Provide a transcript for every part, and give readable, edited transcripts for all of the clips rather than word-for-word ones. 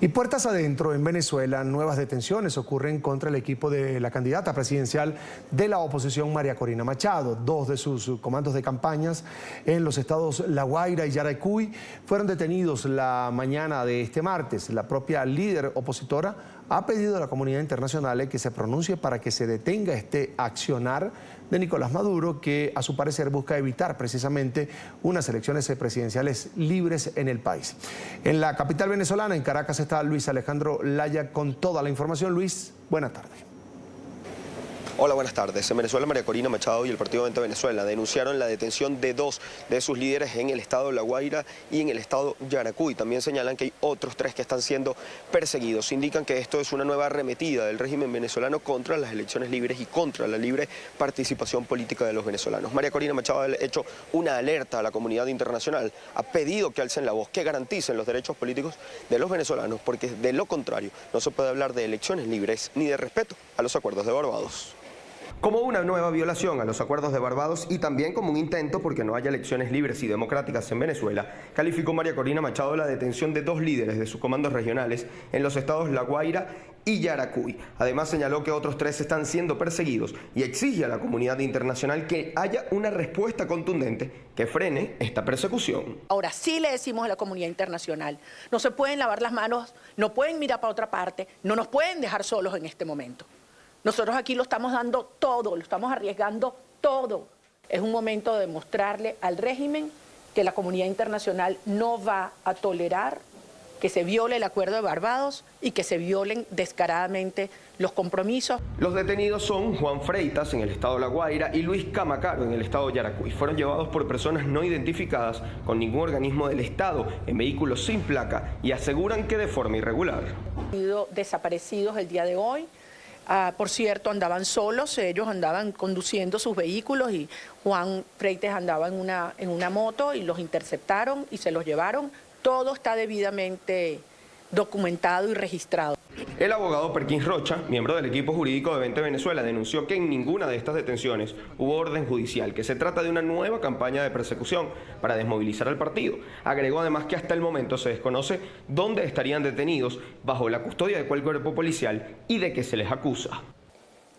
Y puertas adentro, en Venezuela, nuevas detenciones ocurren contra el equipo de la candidata presidencial de la oposición, María Corina Machado. Dos de sus comandos de campañas en los estados La Guaira y Yaracuy fueron detenidos la mañana de este martes. La propia líder opositora ha pedido a la comunidad internacional que se pronuncie para que se detenga este accionar de Nicolás Maduro, que a su parecer busca evitar precisamente unas elecciones presidenciales libres en el país. En la capital venezolana, en Caracas, está Luis Alejandro Laya con toda la información. Luis, buena tarde. Hola, buenas tardes. En Venezuela, María Corina Machado y el Partido Vente Venezuela denunciaron la detención de dos de sus líderes en el estado La Guaira y en el estado Yaracuy. También señalan que hay otros tres que están siendo perseguidos. Indican que esto es una nueva arremetida del régimen venezolano contra las elecciones libres y contra la libre participación política de los venezolanos. María Corina Machado ha hecho una alerta a la comunidad internacional. Ha pedido que alcen la voz, que garanticen los derechos políticos de los venezolanos, porque de lo contrario no se puede hablar de elecciones libres ni de respeto a los acuerdos de Barbados. Como una nueva violación a los acuerdos de Barbados y también como un intento porque no haya elecciones libres y democráticas en Venezuela, calificó María Corina Machado la detención de dos líderes de sus comandos regionales en los estados La Guaira y Yaracuy. Además señaló que otros tres están siendo perseguidos y exige a la comunidad internacional que haya una respuesta contundente que frene esta persecución. Ahora sí le decimos a la comunidad internacional, no se pueden lavar las manos, no pueden mirar para otra parte, no nos pueden dejar solos en este momento. Nosotros aquí lo estamos dando todo, lo estamos arriesgando todo. Es un momento de demostrarle al régimen que la comunidad internacional no va a tolerar que se viole el acuerdo de Barbados y que se violen descaradamente los compromisos. Los detenidos son Juan Freitas en el estado La Guaira y Luis Camacaro en el estado Yaracuy. Fueron llevados por personas no identificadas con ningún organismo del estado en vehículos sin placa y aseguran que de forma irregular. Han sido desaparecidos el día de hoy. Por cierto, andaban solos, ellos andaban conduciendo sus vehículos y Juan Freites andaba en una moto y los interceptaron y se los llevaron. Todo está debidamente documentado y registrado. El abogado Perkins Rocha, miembro del equipo jurídico de Vente Venezuela, denunció que en ninguna de estas detenciones hubo orden judicial, que se trata de una nueva campaña de persecución para desmovilizar al partido. Agregó además que hasta el momento se desconoce dónde estarían detenidos, bajo la custodia de cuál cuerpo policial y de qué se les acusa.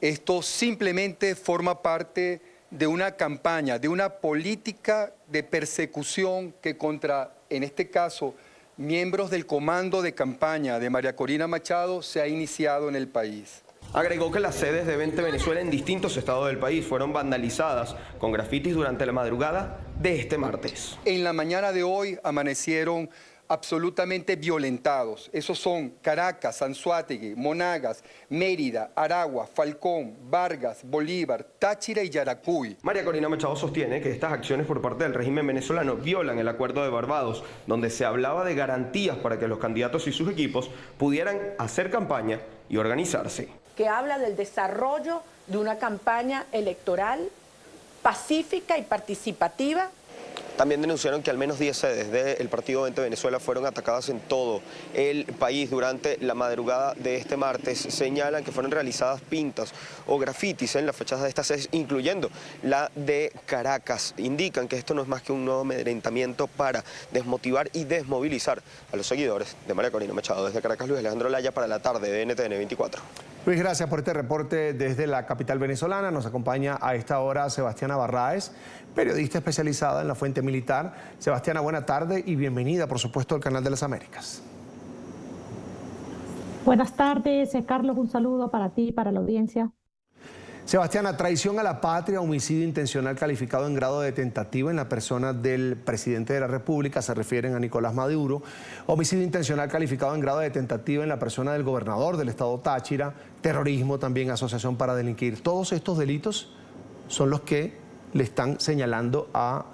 Esto simplemente forma parte de una campaña, de una política de persecución que contra, en este caso, miembros del comando de campaña de María Corina Machado se ha iniciado en el país. Agregó que las sedes de Vente Venezuela en distintos estados del país fueron vandalizadas con grafitis durante la madrugada de este martes. En la mañana de hoy amanecieron absolutamente violentados. Esos son Caracas, Anzoátegui, Monagas, Mérida, Aragua, Falcón, Vargas, Bolívar, Táchira y Yaracuy. María Corina Machado sostiene que estas acciones por parte del régimen venezolano violan el acuerdo de Barbados, donde se hablaba de garantías para que los candidatos y sus equipos pudieran hacer campaña y organizarse. Que habla del desarrollo de una campaña electoral pacífica y participativa. También denunciaron que al menos 10 sedes del Partido Vente Venezuela fueron atacadas en todo el país durante la madrugada de este martes. Señalan que fueron realizadas pintas o grafitis en las fachadas de estas sedes, incluyendo la de Caracas. Indican que esto no es más que un nuevo amedrentamiento para desmotivar y desmovilizar a los seguidores de María Corina Machado. Desde Caracas, Luis Alejandro Laya para la tarde de NTN 24. Luis, gracias por este reporte desde la capital venezolana. Nos acompaña a esta hora Sebastiana Barraez, periodista especializada en la fuente militar. Sebastiana, buena tarde y bienvenida, por supuesto, al Canal de las Américas. Buenas tardes, Carlos, un saludo para ti y para la audiencia. Sebastiana, traición a la patria, homicidio intencional calificado en grado de tentativa en la persona del presidente de la República, se refieren a Nicolás Maduro. Homicidio intencional calificado en grado de tentativa en la persona del gobernador del estado Táchira. Terrorismo también, asociación para delinquir. Todos estos delitos son los que le están señalando a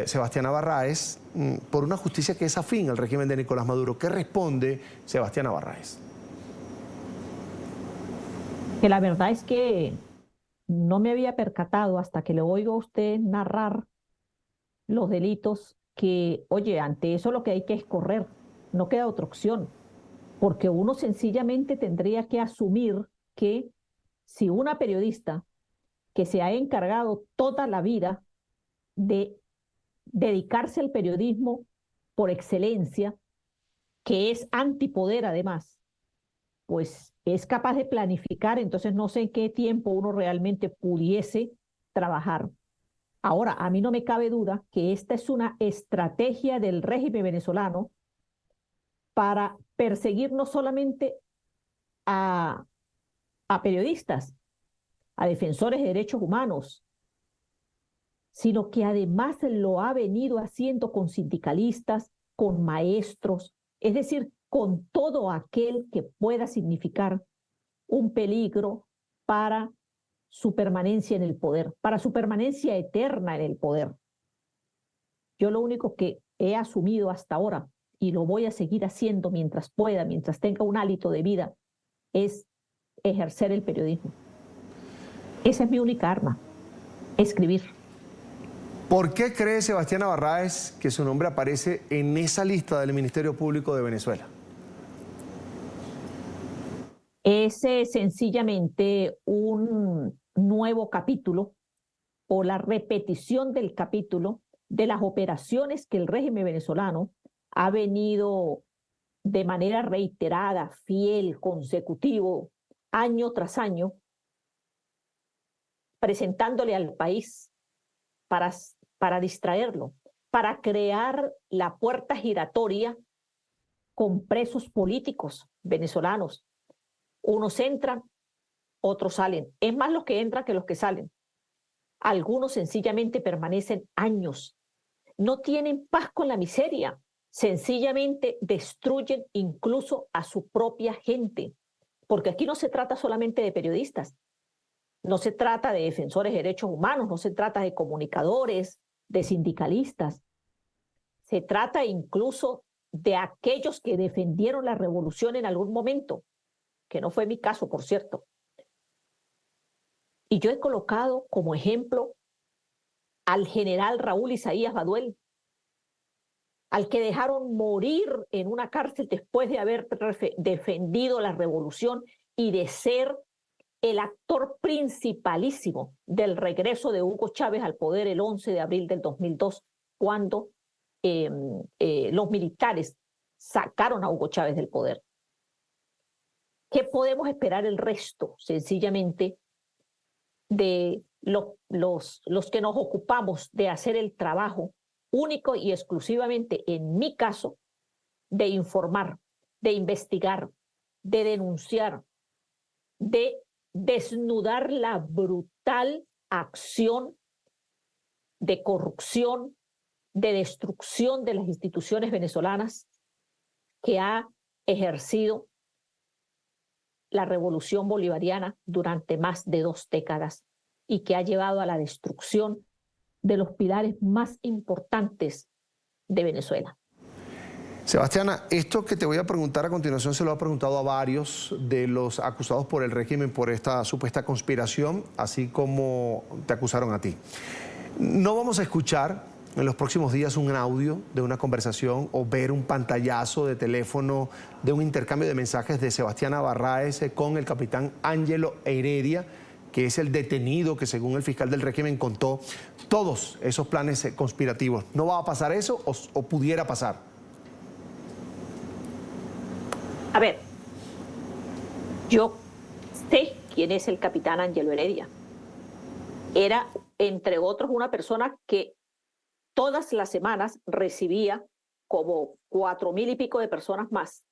Sebastiana Barraez por una justicia que es afín al régimen de Nicolás Maduro. ¿Qué responde Sebastiana Barraez? Que la verdad es que no me había percatado hasta que le oigo a usted narrar los delitos que, oye, ante eso lo que hay que es correr, no queda otra opción, porque uno sencillamente tendría que asumir que si una periodista que se ha encargado toda la vida de dedicarse al periodismo por excelencia, que es antipoder además, pues es capaz de planificar, entonces no sé en qué tiempo uno realmente pudiese trabajar. Ahora, a mí no me cabe duda que esta es una estrategia del régimen venezolano para perseguir no solamente a, a periodistas, a defensores de derechos humanos, sino que además lo ha venido haciendo con sindicalistas, con maestros, es decir, con todo aquel que pueda significar un peligro para su permanencia en el poder, para su permanencia eterna en el poder. Yo lo único que he asumido hasta ahora, y lo voy a seguir haciendo mientras pueda, mientras tenga un hálito de vida, es ejercer el periodismo. Esa es mi única arma, escribir. ¿Por qué cree Sebastiana Barráez que su nombre aparece en esa lista del Ministerio Público de Venezuela? Es sencillamente un nuevo capítulo o la repetición del capítulo de las operaciones que el régimen venezolano ha venido de manera reiterada, fiel, consecutivo, año tras año, presentándole al país para distraerlo, para crear la puerta giratoria con presos políticos venezolanos. Unos entran, otros salen. Es más los que entran que los que salen. Algunos sencillamente permanecen años. No tienen paz con la miseria. Sencillamente destruyen incluso a su propia gente. Porque aquí no se trata solamente de periodistas. No se trata de defensores de derechos humanos, no se trata de comunicadores, de sindicalistas. Se trata incluso de aquellos que defendieron la revolución en algún momento, que no fue mi caso, por cierto. Y yo he colocado como ejemplo al general Raúl Isaías Baduel, al que dejaron morir en una cárcel después de haber defendido la revolución y de ser el actor principalísimo del regreso de Hugo Chávez al poder el 11 de abril del 2002, cuando los militares sacaron a Hugo Chávez del poder. ¿Qué podemos esperar el resto, sencillamente, de los que nos ocupamos de hacer el trabajo único y exclusivamente, en mi caso, de informar, de investigar, de denunciar, de desnudar la brutal acción de corrupción, de destrucción de las instituciones venezolanas que ha ejercido la revolución bolivariana durante más de 2 décadas y que ha llevado a la destrucción de los pilares más importantes de Venezuela. Sebastiana, esto que te voy a preguntar a continuación se lo ha preguntado a varios de los acusados por el régimen por esta supuesta conspiración, así como te acusaron a ti. No vamos a escuchar en los próximos días un audio de una conversación o ver un pantallazo de teléfono de un intercambio de mensajes de Sebastiana Barráez con el capitán Ángelo Heredia, que es el detenido que, según el fiscal del régimen, contó todos esos planes conspirativos. ¿No va a pasar eso o pudiera pasar? A ver, yo sé quién es el capitán Ángelo Heredia. Era, entre otros, una persona que todas las semanas recibía, como 4,000 y pico de personas más,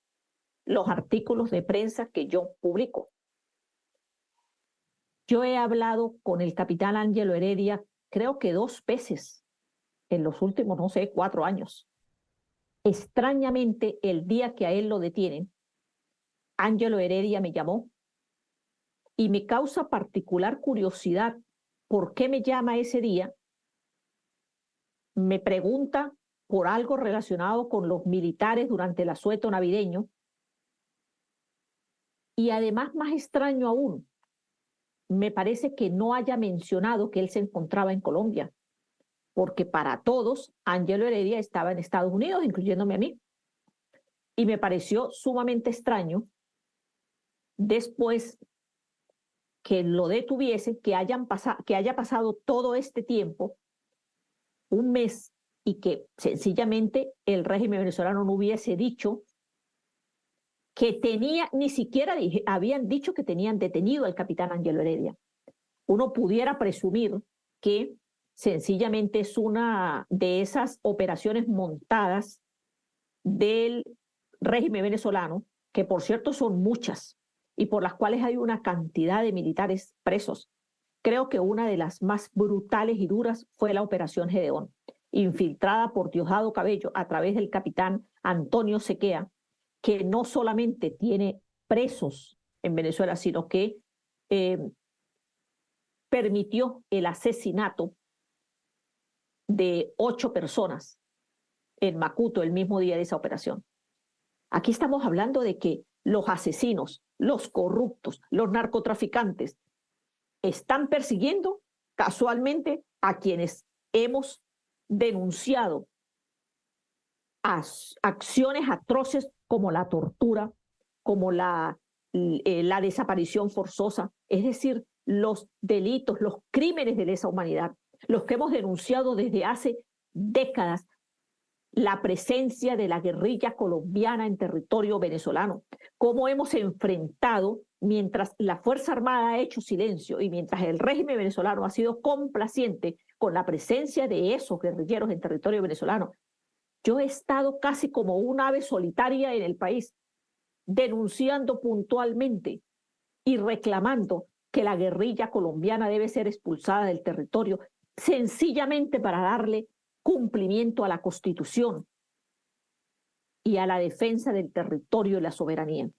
los artículos de prensa que yo publico. Yo he hablado con el capitán Ángelo Heredia, creo que 2 veces en los últimos, no sé, 4 años. Extrañamente, el día que a él lo detienen, Ángelo Heredia me llamó y me causa particular curiosidad por qué me llama ese día. Me pregunta por algo relacionado con los militares durante el asueto navideño. Y además, más extraño aún, me parece que no haya mencionado que él se encontraba en Colombia, porque para todos, Ángelo Heredia estaba en Estados Unidos, incluyéndome a mí. Y me pareció sumamente extraño, después que lo detuviese, que haya pasado todo este tiempo, un mes, y que sencillamente el régimen venezolano no hubiese dicho que ni siquiera habían dicho que tenían detenido al capitán Ángelo Heredia. Uno pudiera presumir que sencillamente es una de esas operaciones montadas del régimen venezolano, que por cierto son muchas y por las cuales hay una cantidad de militares presos. Creo que una de las más brutales y duras fue la Operación Gedeón, infiltrada por Diosdado Cabello a través del capitán Antonio Sequea, que no solamente tiene presos en Venezuela, sino que permitió el asesinato de 8 personas en Macuto el mismo día de esa operación. Aquí estamos hablando de que los asesinos, los corruptos, los narcotraficantes están persiguiendo casualmente a quienes hemos denunciado acciones atroces como la tortura, como la desaparición forzosa, es decir, los delitos, los crímenes de lesa humanidad, los que hemos denunciado desde hace décadas, la presencia de la guerrilla colombiana en territorio venezolano, cómo hemos enfrentado mientras la Fuerza Armada ha hecho silencio y mientras el régimen venezolano ha sido complaciente con la presencia de esos guerrilleros en territorio venezolano. Yo he estado casi como un ave solitaria en el país, denunciando puntualmente y reclamando que la guerrilla colombiana debe ser expulsada del territorio, sencillamente para darle cumplimiento a la Constitución y a la defensa del territorio y la soberanía.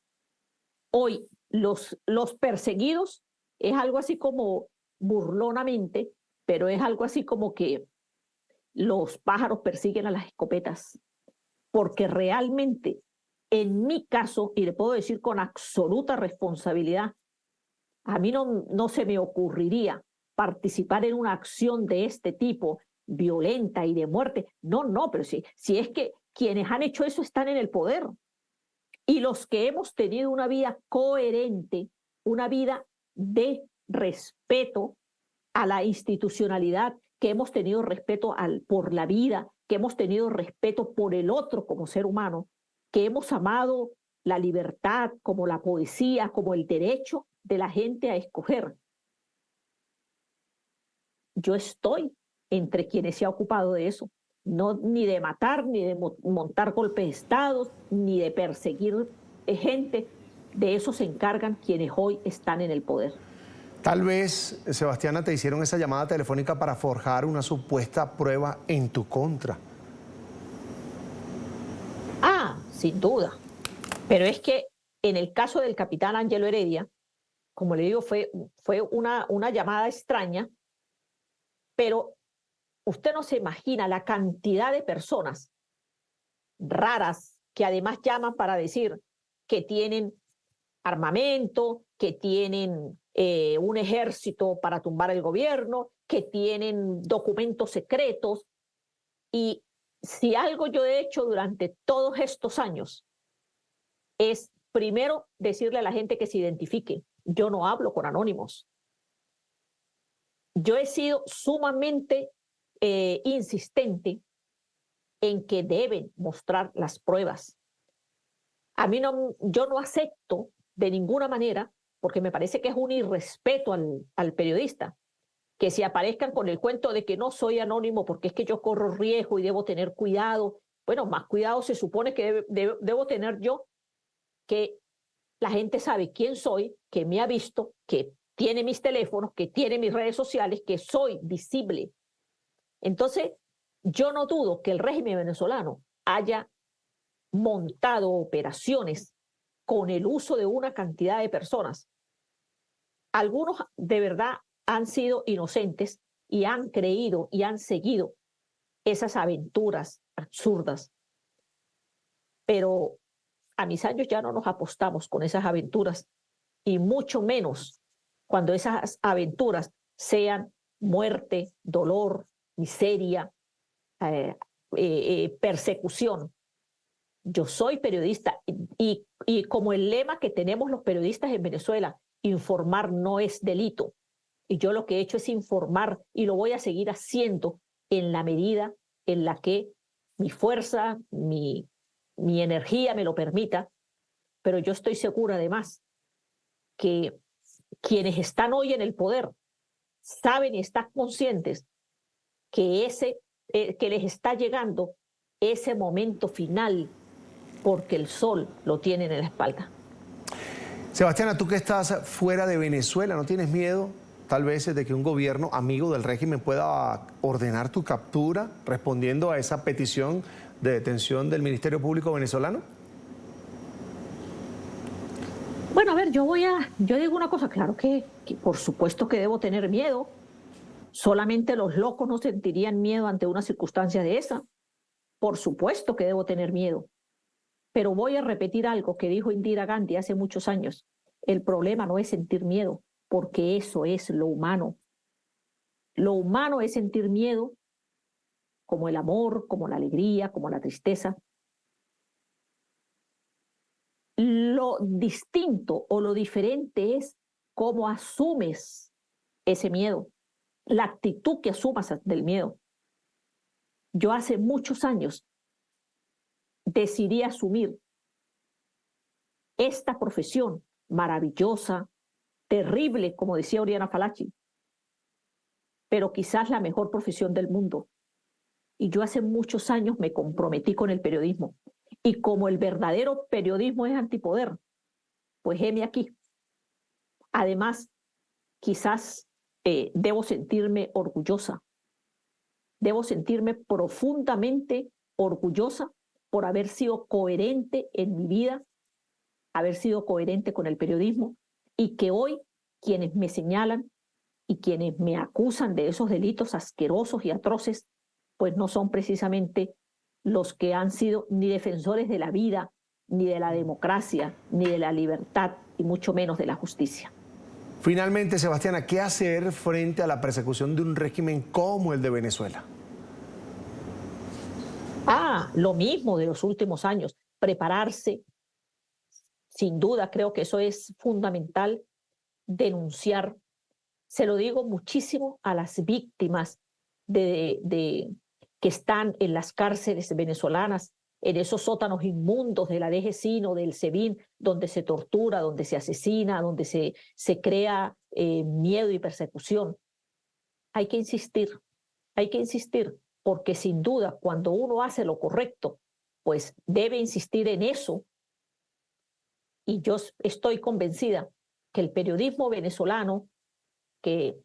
Hoy, los perseguidos es algo así como burlonamente, pero es algo así como que los pájaros persiguen a las escopetas, porque realmente, en mi caso, y le puedo decir con absoluta responsabilidad, a mí no se me ocurriría participar en una acción de este tipo, violenta y de muerte. No, pero si es que quienes han hecho eso están en el poder. Y los que hemos tenido una vida coherente, una vida de respeto a la institucionalidad, que hemos tenido respeto por la vida, que hemos tenido respeto por el otro como ser humano, que hemos amado la libertad como la poesía, como el derecho de la gente a escoger. Yo estoy entre quienes se ha ocupado de eso, no ni de matar, ni de montar golpes de Estado, ni de perseguir gente. De eso se encargan quienes hoy están en el poder. Tal vez, Sebastiana, te hicieron esa llamada telefónica para forjar una supuesta prueba en tu contra. Sin duda. Pero es que en el caso del capitán Ángelo Heredia, como le digo, fue una llamada extraña, pero usted no se imagina la cantidad de personas raras que además llaman para decir que tienen armamento, que tienen un ejército para tumbar el gobierno, que tienen documentos secretos. Y si algo yo he hecho durante todos estos años es primero decirle a la gente que se identifique. Yo no hablo con anónimos. Yo he sido sumamente insistente en que deben mostrar las pruebas. Yo no acepto de ninguna manera, porque me parece que es un irrespeto al periodista, que se aparezcan con el cuento de que no soy anónimo porque es que yo corro riesgo y debo tener cuidado. Bueno, más cuidado se supone que debo tener yo, que la gente sabe quién soy, que me ha visto, que tiene mis teléfonos, que tiene mis redes sociales, que soy visible. Entonces, yo no dudo que el régimen venezolano haya montado operaciones con el uso de una cantidad de personas. Algunos de verdad han sido inocentes y han creído y han seguido esas aventuras absurdas. Pero a mis años ya no nos apostamos con esas aventuras, y mucho menos cuando esas aventuras sean muerte, dolor, miseria, persecución. Yo soy periodista y como el lema que tenemos los periodistas en Venezuela, informar no es delito. Y yo lo que he hecho es informar y lo voy a seguir haciendo en la medida en la que mi fuerza, mi energía me lo permita, pero yo estoy segura además que quienes están hoy en el poder saben y están conscientes que les está llegando ese momento final, porque el sol lo tienen en la espalda. Sebastiana, tú que estás fuera de Venezuela, ¿no tienes miedo tal vez de que un gobierno amigo del régimen pueda ordenar tu captura respondiendo a esa petición de detención del Ministerio Público venezolano? Bueno, a ver, yo digo una cosa, claro que por supuesto que debo tener miedo. Solamente los locos no sentirían miedo ante una circunstancia de esa. Por supuesto que debo tener miedo. Pero voy a repetir algo que dijo Indira Gandhi hace muchos años. El problema no es sentir miedo, porque eso es lo humano. Lo humano es sentir miedo, como el amor, como la alegría, como la tristeza. Lo distinto o lo diferente es cómo asumes ese miedo, la actitud que asumas del miedo. Yo hace muchos años decidí asumir esta profesión maravillosa, terrible, como decía Oriana Fallaci, pero quizás la mejor profesión del mundo. Y yo hace muchos años me comprometí con el periodismo. Y como el verdadero periodismo es antipoder, pues heme aquí. Además, quizás debo sentirme orgullosa. Debo sentirme profundamente orgullosa por haber sido coherente en mi vida, haber sido coherente con el periodismo, y que hoy quienes me señalan y quienes me acusan de esos delitos asquerosos y atroces, pues no son precisamente los que han sido ni defensores de la vida, ni de la democracia, ni de la libertad, y mucho menos de la justicia. Finalmente, Sebastiana, ¿qué hacer frente a la persecución de un régimen como el de Venezuela? Lo mismo de los últimos años, prepararse. Sin duda, creo que eso es fundamental, denunciar. Se lo digo muchísimo a las víctimas que están en las cárceles venezolanas, en esos sótanos inmundos de la DGCIN o del SEBIN, donde se tortura, donde se asesina, donde se crea miedo y persecución. Hay que insistir, porque sin duda cuando uno hace lo correcto, pues debe insistir en eso. Y yo estoy convencida que el periodismo venezolano que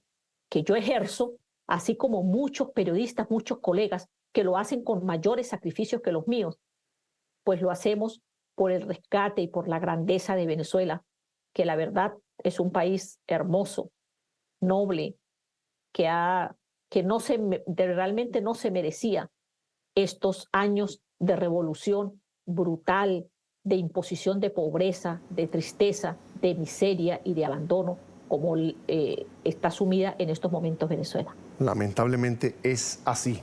yo ejerzo, así como muchos periodistas, muchos colegas que lo hacen con mayores sacrificios que los míos, pues lo hacemos por el rescate y por la grandeza de Venezuela, que la verdad es un país hermoso, noble, que realmente no se merecía estos años de revolución brutal, de imposición de pobreza, de tristeza, de miseria y de abandono, como está sumida en estos momentos Venezuela. Lamentablemente es así.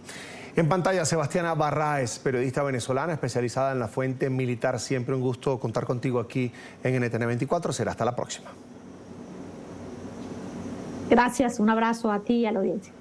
En pantalla, Sebastiana Barraez, periodista venezolana especializada en la fuente militar. Siempre un gusto contar contigo aquí en NTN 24. Será hasta la próxima. Gracias, un abrazo a ti y a la audiencia.